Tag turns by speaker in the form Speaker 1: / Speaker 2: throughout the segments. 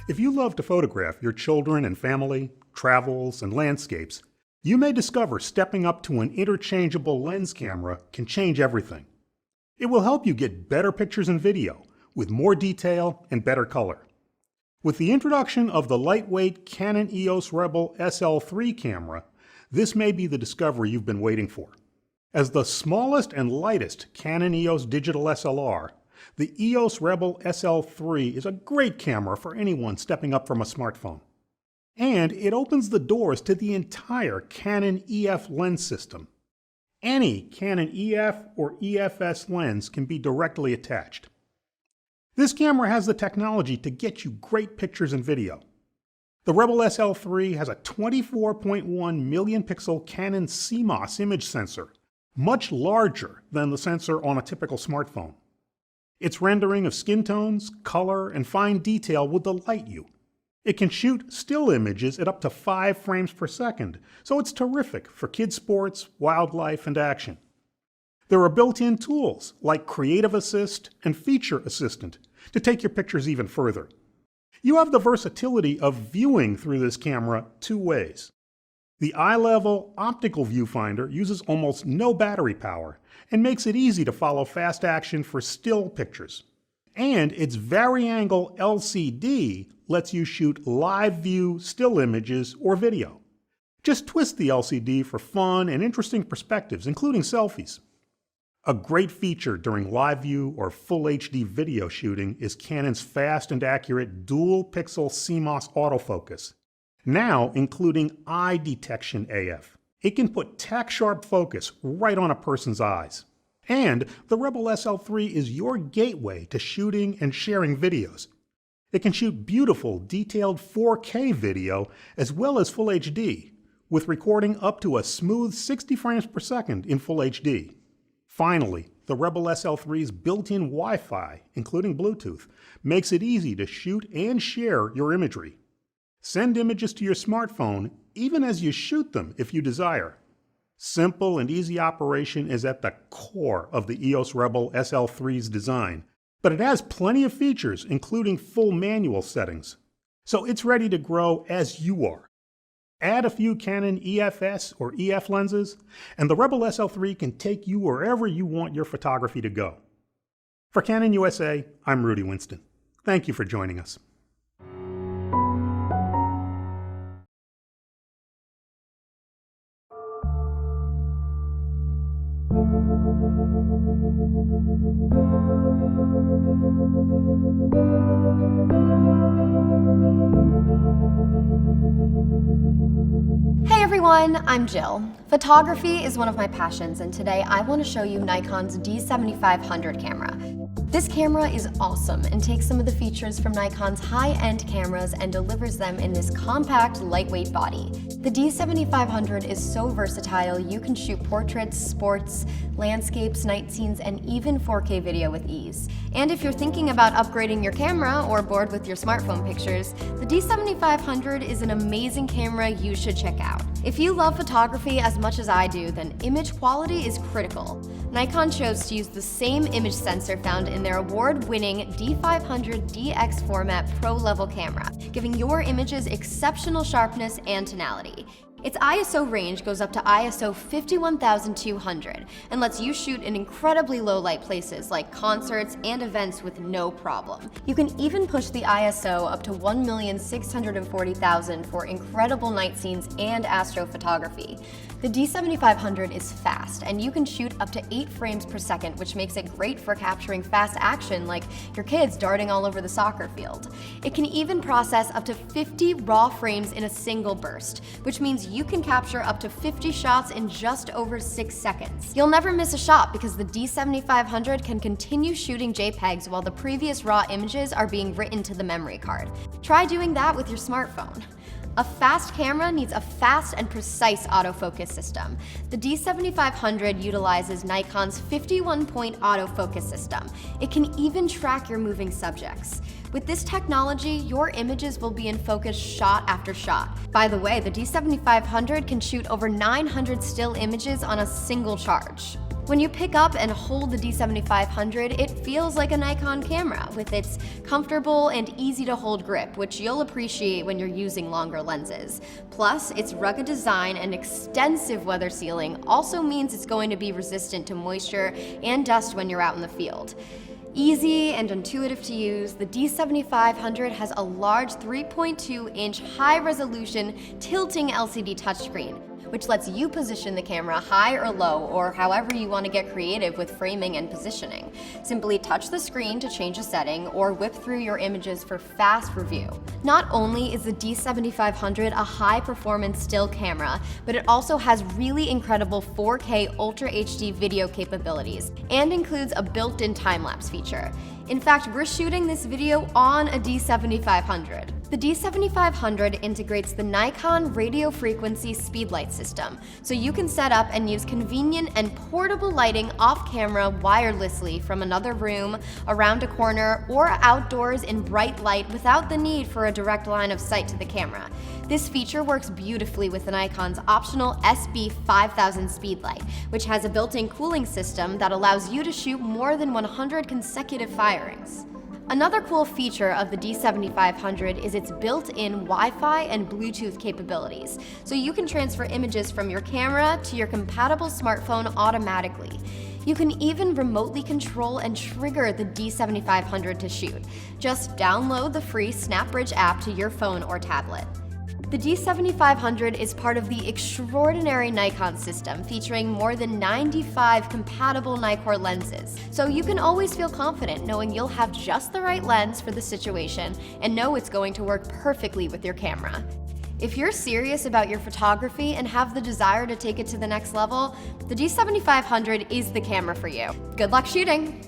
Speaker 1: If you love to photograph your children and family, travels, and landscapes, you may discover stepping up to an interchangeable lens camera can change everything. It will help you get better pictures and video, with more detail and better color. With the introduction of the lightweight Canon EOS Rebel SL3 camera, this may be the discovery you've been waiting for. As the smallest and lightest Canon EOS digital SLR, the EOS Rebel SL3 is a great camera for anyone stepping up from a smartphone. And it opens the doors to the entire Canon EF lens system. Any Canon EF or EFS lens can be directly attached. This camera has the technology to get you great pictures and video. The Rebel SL3 has a 24.1 million pixel Canon CMOS image sensor, much larger than the sensor on a typical smartphone. Its rendering of skin tones, color, and fine detail will delight you. It can shoot still images at up to 5 frames per second, so it's terrific for kids' sports, wildlife, and action. There are built-in tools like Creative Assist and Feature Assistant to take your pictures even further. You have the versatility of viewing through this camera 2 ways. The eye-level optical viewfinder uses almost no battery power and makes it easy to follow fast action for still pictures. And its vari-angle LCD lets you shoot live view still images or video. Just twist the LCD for fun and interesting perspectives, including selfies. A great feature during live view or full HD video shooting is Canon's fast and accurate dual-pixel CMOS autofocus, now including eye detection AF. It can put tack-sharp focus right on a person's eyes. And the Rebel SL3 is your gateway to shooting and sharing videos. It can shoot beautiful, detailed 4K video as well as Full HD, with recording up to a smooth 60 frames per second in Full HD. Finally, the Rebel SL3's built-in Wi-Fi, including Bluetooth, makes it easy to shoot and share your imagery. Send images to your smartphone even as you shoot them if you desire. Simple and easy operation is at the core of the EOS Rebel SL3's design, but it has plenty of features, including full manual settings. So it's ready to grow as you are. Add a few Canon EFS or EF lenses, and the Rebel SL3 can take you wherever you want your photography to go. For Canon USA, I'm Rudy Winston. Thank you for joining us.
Speaker 2: Hey everyone, I'm Jill. Photography is one of my passions, and today I want to show you Nikon's D7500 camera. This camera is awesome and takes some of the features from Nikon's high-end cameras and delivers them in this compact, lightweight body. The D7500 is so versatile you can shoot portraits, sports, landscapes, night scenes, and even 4K video with ease. And if you're thinking about upgrading your camera or bored with your smartphone pictures, the D7500 is an amazing camera you should check out. If you love photography as much as I do, then image quality is critical. Nikon chose to use the same image sensor found in their award-winning D500 DX format pro-level camera, giving your images exceptional sharpness and tonality. Its ISO range goes up to ISO 51200 and lets you shoot in incredibly low light places like concerts and events with no problem. You can even push the ISO up to 1,640,000 for incredible night scenes and astrophotography. The D7500 is fast, and you can shoot up to 8 frames per second, which makes it great for capturing fast action like your kids darting all over the soccer field. It can even process up to 50 raw frames in a single burst, which means you can capture up to 50 shots in just over 6 seconds. You'll never miss a shot because the D7500 can continue shooting JPEGs while the previous raw images are being written to the memory card. Try doing that with your smartphone. A fast camera needs a fast and precise autofocus system. The D7500 utilizes Nikon's 51-point autofocus system. It can even track your moving subjects. With this technology, your images will be in focus shot after shot. By the way, the D7500 can shoot over 900 still images on a single charge. When you pick up and hold the D7500, it feels like a Nikon camera with its comfortable and easy to hold grip, which you'll appreciate when you're using longer lenses. Plus, its rugged design and extensive weather sealing also means it's going to be resistant to moisture and dust when you're out in the field. Easy and intuitive to use, the D7500 has a large 3.2-inch high-resolution tilting LCD touchscreen, which lets you position the camera high or low, or however you want to get creative with framing and positioning. Simply touch the screen to change a setting or whip through your images for fast review. Not only is the D7500 a high-performance still camera, but it also has really incredible 4K Ultra HD video capabilities and includes a built-in time-lapse feature. In fact, we're shooting this video on a D7500. The D7500 integrates the Nikon radio frequency speedlight system, so you can set up and use convenient and portable lighting off-camera wirelessly from another room, around a corner, or outdoors in bright light without the need for a direct line of sight to the camera. This feature works beautifully with the Nikon's optional SB5000 speedlight, which has a built-in cooling system that allows you to shoot more than 100 consecutive firings. Another cool feature of the D7500 is its built-in Wi-Fi and Bluetooth capabilities, so you can transfer images from your camera to your compatible smartphone automatically. You can even remotely control and trigger the D7500 to shoot. Just download the free SnapBridge app to your phone or tablet. The D7500 is part of the extraordinary Nikon system, featuring more than 95 compatible Nikkor lenses. So you can always feel confident knowing you'll have just the right lens for the situation and know it's going to work perfectly with your camera. If you're serious about your photography and have the desire to take it to the next level, the D7500 is the camera for you. Good luck shooting!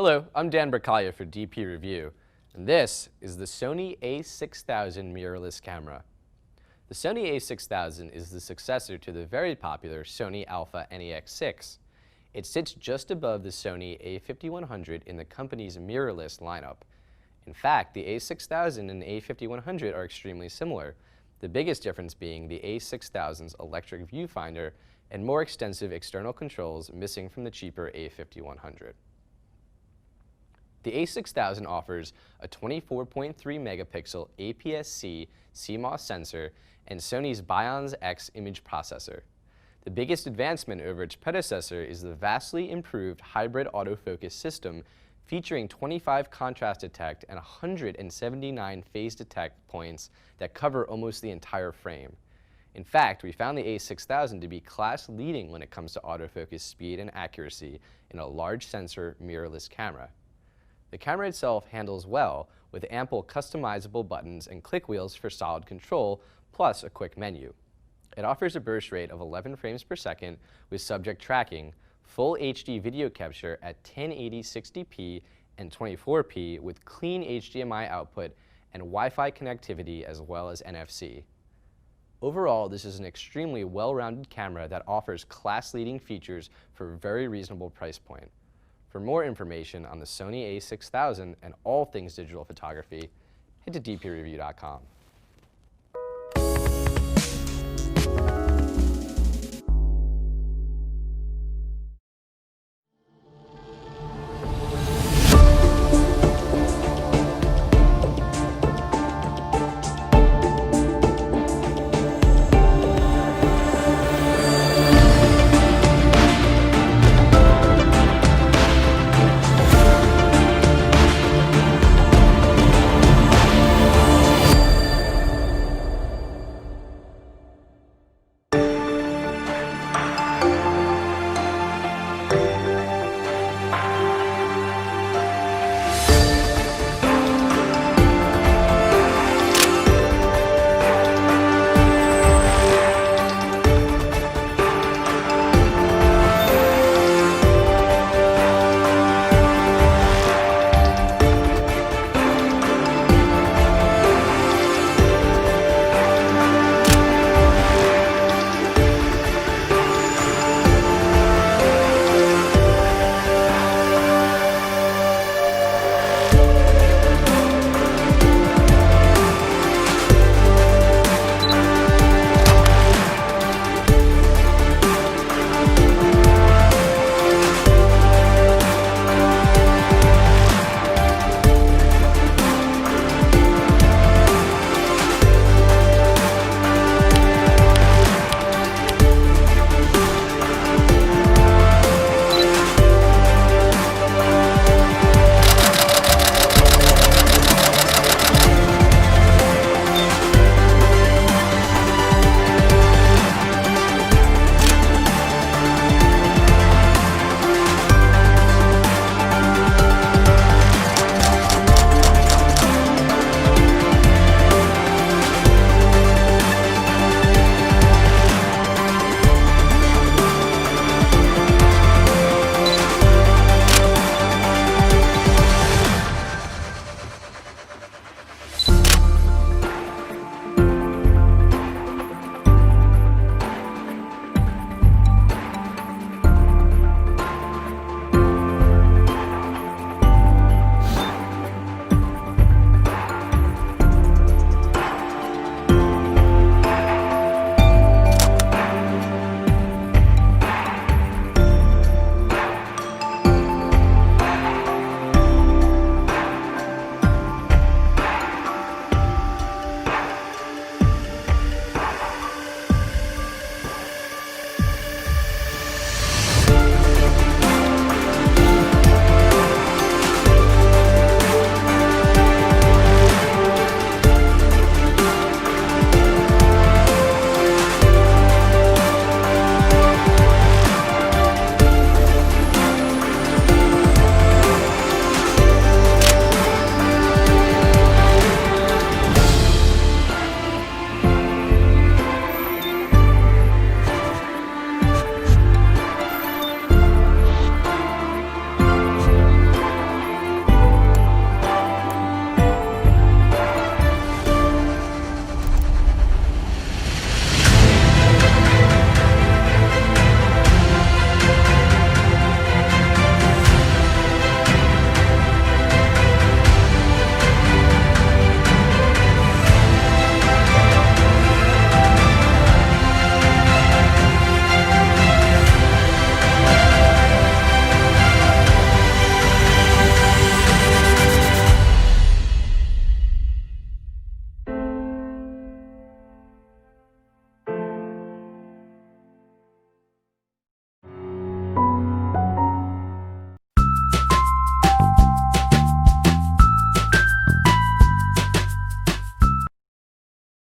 Speaker 3: Hello, I'm Dan Berkalia for DP Review, and this is the Sony a6000 mirrorless camera. The Sony a6000 is the successor to the very popular Sony Alpha NEX6. It sits just above the Sony a5100 in the company's mirrorless lineup. In fact, the a6000 and a5100 are extremely similar, the biggest difference being the a6000's electric viewfinder and more extensive external controls missing from the cheaper a5100. The a6000 offers a 24.3 megapixel APS-C CMOS sensor and Sony's Bionz X image processor. The biggest advancement over its predecessor is the vastly improved hybrid autofocus system featuring 25 contrast detect and 179 phase detect points that cover almost the entire frame. In fact, we found the a6000 to be class-leading when it comes to autofocus speed and accuracy in a large sensor mirrorless camera. The camera itself handles well with ample customizable buttons and click wheels for solid control, plus a quick menu. It offers a burst rate of 11 frames per second with subject tracking, full HD video capture at 1080 60p and 24p with clean HDMI output and Wi-Fi connectivity as well as NFC. Overall, this is an extremely well-rounded camera that offers class-leading features for a very reasonable price point. For more information on the Sony a6000 and all things digital photography, head to dpreview.com.